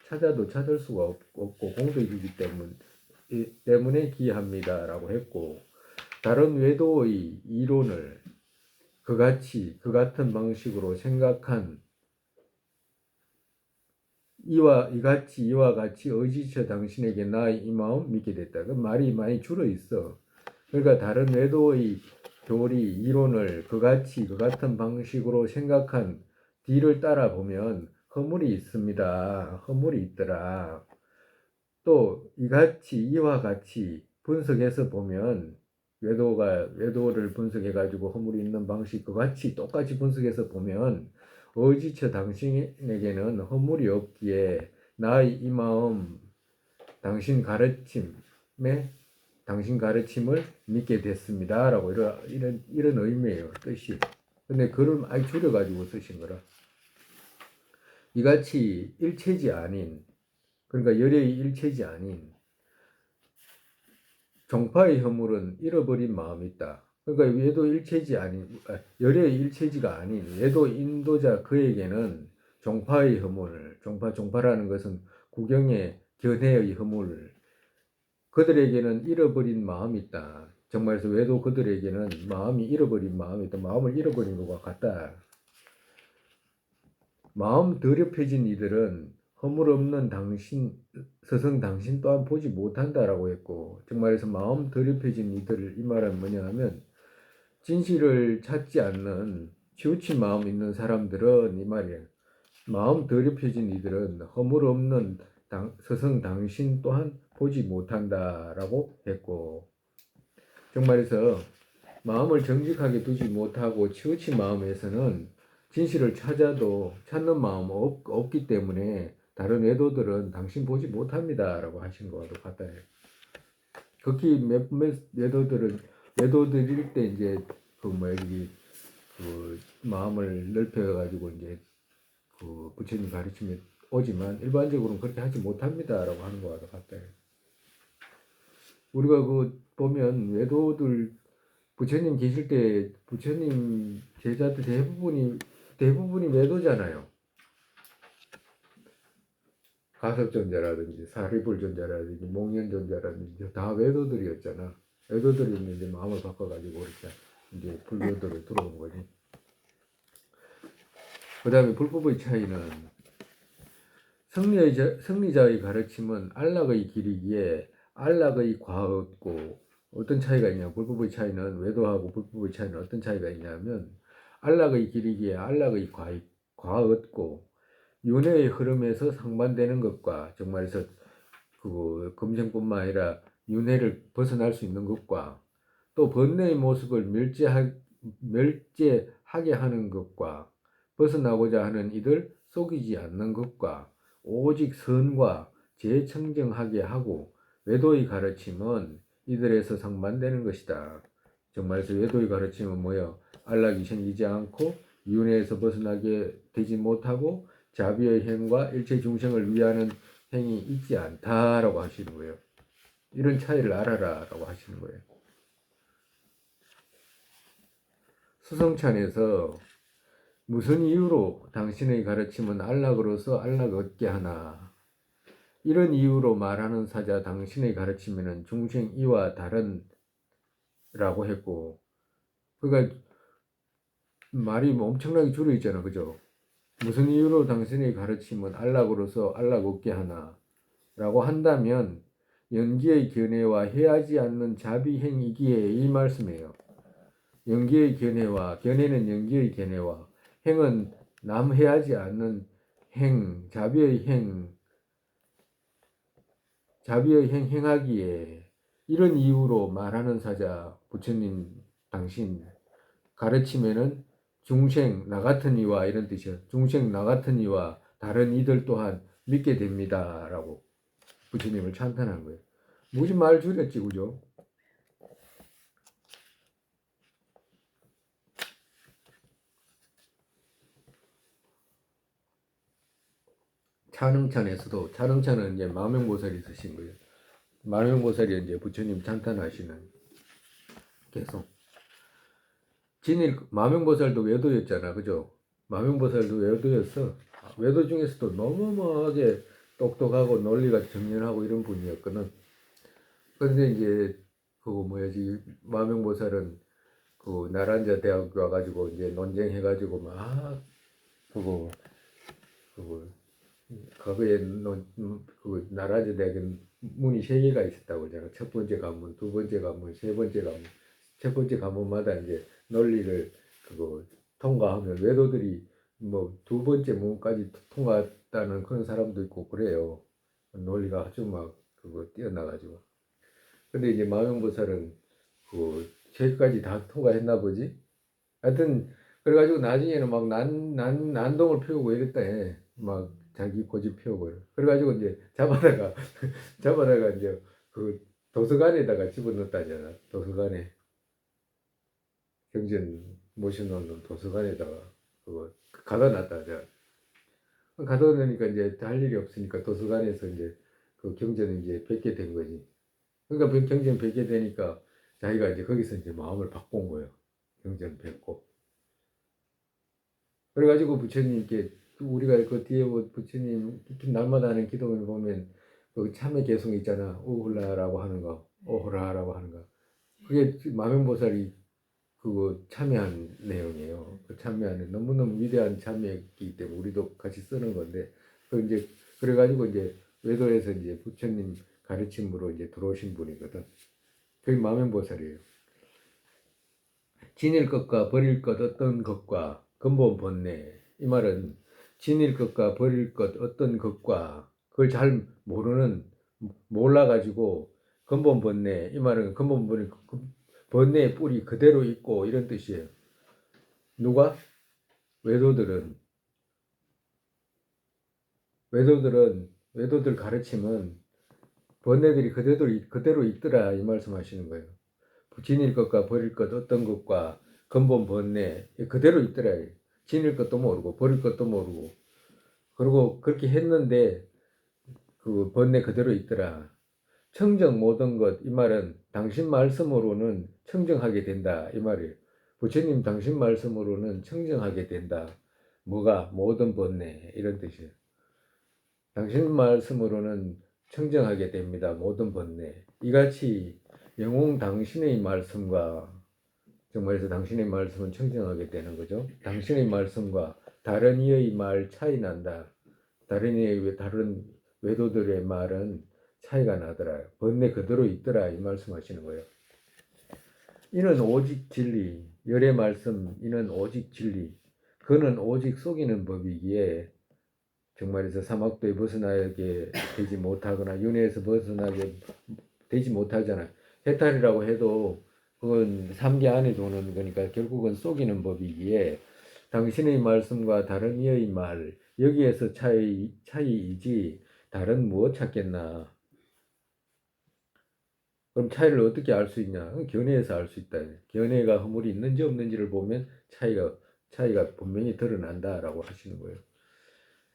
찾아도 찾을 수가 없고 공덕이기 때문에 기이합니다라고 했고 다른 외도의 이론을 그 같은 방식으로 생각한 이와 같이 의지쳐 당신에게 나의 이 마음 믿게 됐다. 그 말이 많이 줄어 있어. 그러니까 다른 외도의 교리 이론을 그 같은 방식으로 생각한 뒤를 따라 보면 허물이 있습니다. 허물이 있더라. 또 이와 같이 분석해서 보면 외도를 분석해가지고 허물이 있는 방식 똑같이 분석해서 보면 의지처 당신에게는 허물이 없기에 나의 이 마음 당신 가르침을 믿게 됐습니다라고 이런 의미예요. 뜻이. 근데 글을 많이 줄여가지고 쓰신 거라. 이같이 일체지 아닌 그러니까 열의 일체지 아닌 종파의 허물은 잃어버린 마음이 있다. 그러니까 외도 일체지 아닌 열의 일체지가 아닌 외도 인도자 그에게는 종파의 허물, 종파라는 것은 구경의 견해의 허물, 그들에게는 잃어버린 마음이 있다. 정말에서 외도 그들에게는 잃어버린 마음이 있다. 마음을 잃어버린 것과 같다. 마음 더럽혀진 이들은 허물 없는 서성 당신 또한 보지 못한다라고 했고, 정말에서 마음 더럽혀진 이들, 이 말은 뭐냐 하면, 진실을 찾지 않는 치우친 마음 있는 사람들은 이 말이에요. 마음 더럽혀진 이들은 허물 없는 서성 당신 또한 보지 못한다라고 했고, 정말에서 마음을 정직하게 두지 못하고 치우친 마음에서는 진실을 찾아도 찾는 마음 없기 때문에 다른 외도들은 당신 보지 못합니다라고 하신 것과도 같아요. 극히 몇몇 외도들일 때 이제 그 뭐야 그 마음을 넓혀 가지고 이제 그 부처님 가르침에 오지만 일반적으로는 그렇게 하지 못합니다라고 하는 것과도 같아요. 우리가 그 보면 외도들 부처님 계실 때 부처님 제자들 대부분이 외도잖아요. 가섭존자라든지 사리불존자라든지 목련존자라든지 다 외도들이었잖아. 외도들이 이제 마음을 바꿔가지고 이렇게 이제 불교도로 들어온 거지. 그 다음에 불법의 차이는 승리자의 가르침은 안락의 길이기에 안락의 과얻고 어떤 차이가 있냐? 불법의 차이는 외도하고 불법의 차이는 어떤 차이가 있냐면 안락의 길이기에 안락의 과얻고 윤회의 흐름에서 상반되는 것과 정말에서 그 금생뿐만 아니라 윤회를 벗어날 수 있는 것과 또 번뇌의 모습을 멸제하게 하는 것과 벗어나고자 하는 이들 속이지 않는 것과 오직 선과 재청정하게 하고 외도의 가르침은 이들에서 상반되는 것이다. 정말에서 외도의 가르침은 뭐요? 안락이 생기지 않고 윤회에서 벗어나게 되지 못하고 자비의 행과 일체 중생을 위하는 행이 있지 않다라고 하시는 거예요. 이런 차이를 알아라라고 하시는 거예요. 수성찬에서 무슨 이유로 당신의 가르침은 안락으로서 안락 얻게 하나? 이런 이유로 말하는 사자 당신의 가르침에는 중생 이와 다른라고 했고, 그러니까 말이 엄청나게 줄어 있잖아, 그죠? 무슨 이유로 당신의 가르침은 안락으로서 안락 얻게 하나? 라고 한다면 연기의 견해와 해하지 않는 자비행이기에 이 말씀이에요. 연기의 견해와 견해는 연기의 견해와 행은 남 해하지 않는 행, 자비의 행 행하기에 이런 이유로 말하는 사자 부처님 당신 가르침에는 중생 나 같은 이와 이런 뜻이에요. 중생 나 같은 이와 다른 이들 또한 믿게 됩니다라고 부처님을 찬탄한 거예요. 무슨 말 줄였지, 그죠? 찬흥찬에서도 찬흥찬은 이제 마명보살이 쓰신 거예요. 마명보살이 이제 부처님 찬탄하시는 계속 진일 마명보살도 외도였잖아, 그죠? 마명보살도 외도였어. 외도 중에서도 너무너무하게 똑똑하고 논리가 정연하고 이런 분이었거든. 그런데 이제 그거 뭐야지 마명보살은 그 나란자 대학 와가지고 이제 논쟁해가지고 막 그거 그거 과거에 그 나라제 대학은 문이 세 개가 있었다고 제가 첫 번째 관문, 두 번째 관문, 세 번째 관문, 첫 번째 관문마다 이제 논리를 그거 통과하면 외도들이 뭐 두 번째 문까지 통과했다는 그런 사람도 있고 그래요. 논리가 아주 막 그거 뛰어나가지고. 근데 이제 마명보살은 그 세 개까지 다 통과했나 보지. 하여튼 그래가지고 나중에는 막 난동을 피우고 이랬다 해. 막 자기 고집 피우고. 그래가지고 이제 잡아다가 이제 그 도서관에다가 집어넣었다잖아. 도서관에 경전 모셔놓는 도서관에다가 그거 가다 놨다잖아. 가다 놓으니까 이제 할 일이 없으니까 도서관에서 이제 그 경전을 이제 뵙게 된 거지. 그러니까 그 경전 뵙게 되니까 자기가 이제 거기서 이제 마음을 바꾼 거예요. 경전 뵙고. 그래가지고 부처님께 우리가 그 뒤에 뭐 부처님 날마다 하는 기도문을 보면 그 참회 개송 있잖아. 오홀라라고 하는 거, 오호라라고 하는 거. 그게 마명보살이 그거 참여한 내용이에요. 그 참여하는 너무너무 위대한 참여이기 때문에 우리도 같이 쓰는 건데 그 이제 그래가지고 이제 외도에서 이제 부처님 가르침으로 이제 들어오신 분이거든. 그게 마명보살이에요. 지닐 것과 버릴 것 어떤 것과 근본 본래. 이 말은 지닐 것과 버릴 것 어떤 것과 그걸 잘 모르는 몰라가지고 근본 본래. 이 말은 근본 본래의 뿌리 그대로 있고 이런 뜻이에요. 누가? 외도들 가르침은 번뇌들이 그대로 있더라 이 말씀하시는 거예요. 지닐 것과 버릴 것 어떤 것과 근본 번뇌 그대로 있더라. 지닐 것도 모르고 버릴 것도 모르고 그리고 그렇게 했는데 그 번뇌 그대로 있더라. 청정 모든 것 이 말은 당신 말씀으로는 청정하게 된다 이 말이에요. 부처님 당신 말씀으로는 청정하게 된다. 뭐가 모든 번뇌 이런 뜻이에요. 당신 말씀으로는 청정하게 됩니다. 모든 번뇌. 이같이 영웅 당신의 말씀과 정말에서 당신의 말씀은 청정하게 되는 거죠. 당신의 말씀과 다른 이의 말 차이 난다. 다른 외도들의 말은 차이가 나더라. 번뇌 그대로 있더라 이 말씀하시는 거예요. 이는 오직 진리. 열의 말씀 이는 오직 진리. 그는 오직 속이는 법이기에 정말에서 사막도에 벗어나게 되지 못하거나 윤회에서 벗어나게 되지 못하잖아요. 해탈이라고 해도 그건 삼계 안에 도는 거니까 결국은 속이는 법이기에 당신의 말씀과 다른 이의 말 여기에서 차이이지 다른 무엇 찾겠나. 그럼 차이를 어떻게 알 수 있냐? 견해에서 알 수 있다. 견해가 허물이 있는지 없는지를 보면 차이가 분명히 드러난다라고 하시는 거예요.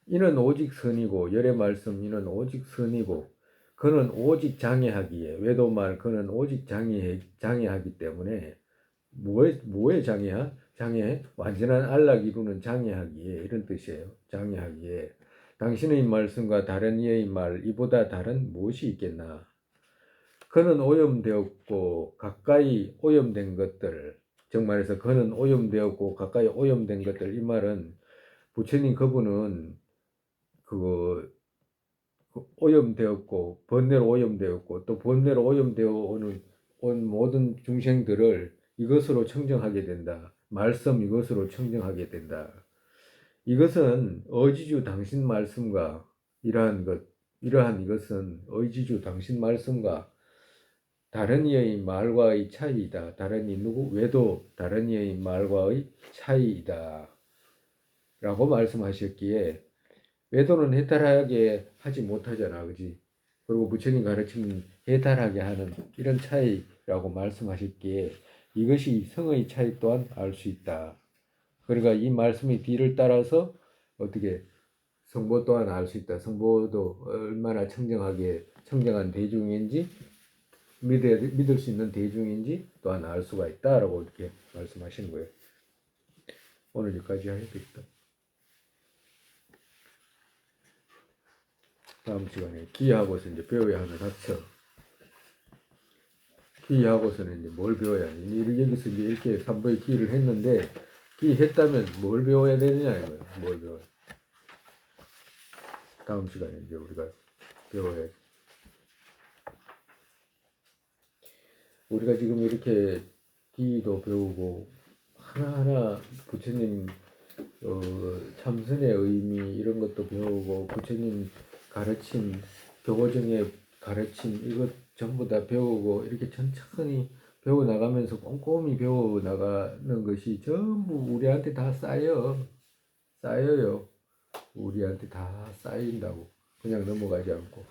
이는 오직 선이고 열의 말씀 이는 오직 선이고 그는 오직 장애하기에 외도말 그는 오직 장애하기 때문에 뭐에 장애하? 장애 완전한 안락 이루는 장애하기에 이런 뜻이에요. 장애하기에 당신의 말씀과 다른 이의 말 이보다 다른 무엇이 있겠나? 그는 오염되었고 가까이 오염된 것들 정말해서 그는 오염되었고 가까이 오염된 것들 이 말은 부처님 그분은 그 오염되었고 번뇌로 오염되었고 또 번뇌로 오염되어 온 모든 중생들을 이것으로 청정하게 된다. 말씀 이것으로 청정하게 된다. 이것은 의지주 당신 말씀과 이러한 이것은 의지주 당신 말씀과 다른 이의 말과의 차이이다. 외도 다른 이의 말과의 차이이다. 라고 말씀하셨기에 외도는 해탈하게 하지 못하잖아, 그지? 그리고 부처님 가르침 해탈하게 하는 이런 차이라고 말씀하셨기에 이것이 성의 차이 또한 알 수 있다. 그러니까 이 말씀의 뒤를 따라서 어떻게 성보 또한 알 수 있다. 성보도 얼마나 청정한 대중인지 믿을 수 있는 대중인지 또한 알 수가 있다라고 이렇게 말씀하시는 거예요. 오늘 여기까지 해야 되겠다. 다음 시간에 기하고서 이제 배워야 하는 학처. 기하고서는 이제 뭘 배워야 하니? 여기서 이제 이렇게 3부의 기를 했는데, 기 했다면 뭘 배워야 되느냐, 이거예요. 뭘 배워야. 다음 시간에 이제 우리가 배워야. 우리가 지금 이렇게 기도 배우고, 하나하나 부처님, 참선의 의미, 이런 것도 배우고, 부처님 가르침, 교보정의 가르침 이것 전부 다 배우고 이렇게 천천히 배워나가면서 꼼꼼히 배워나가는 것이 전부 우리한테 다 쌓여요. 우리한테 다 쌓인다고 그냥 넘어가지 않고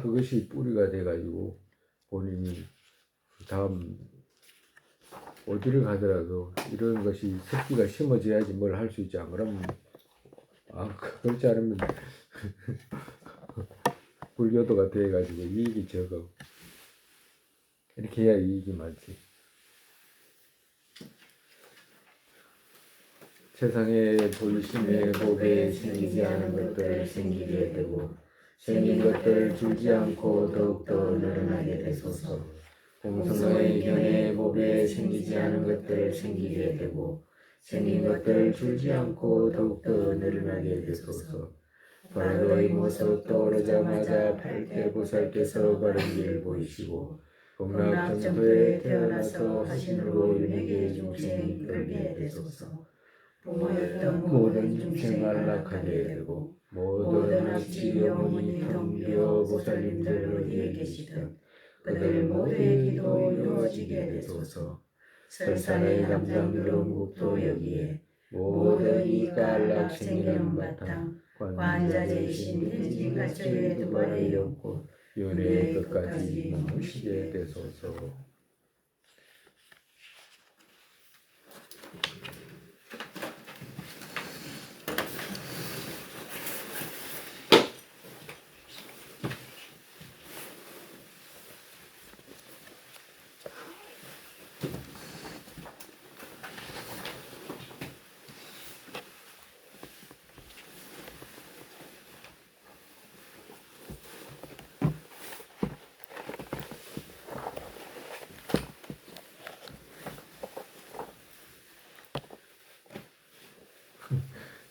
그것이 뿌리가 돼가지고 본인이 다음 어디를 가더라도 이런 것이 습기가 심어져야지 뭘 할 수 있지 안 그러면 그렇지 않으면 불교도가 돼가지고 이익이 적어. 이렇게 해야 이익이 많지. 세상에 본심의 법에 생기지 않은 것들을 생기게 되고 생긴 것들을 주지 않고 더욱더 늘어나게 되소서. 공성의 견해의 법에 생기지 않은 것들을 생기게 되고 생긴 것들을 주지 않고 더욱더 늘어나게 되소서. 바로의 모습 떠오르자마자 팔태보살께서 바른 길을 보이시고 공락정토에 태어나서 하신으로 윤회계 중생이 이끌게 되소서. 부모였던 모든 중생 안락하게 되고 모든 악취 영혼이 텅 비어 보살님들 어디에 계시든 그들 모두의 기도 이루어지게 되소서. 설산의 담장 영국도 여기에 모든 이가 안락 생기는 바탕 관자재이신 현진 가처에 두발하였고 윤회 끝까지 머무시게 되소서.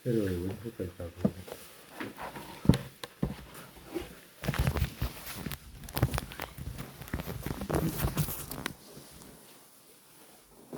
여러분, 우리 끝까지 가고.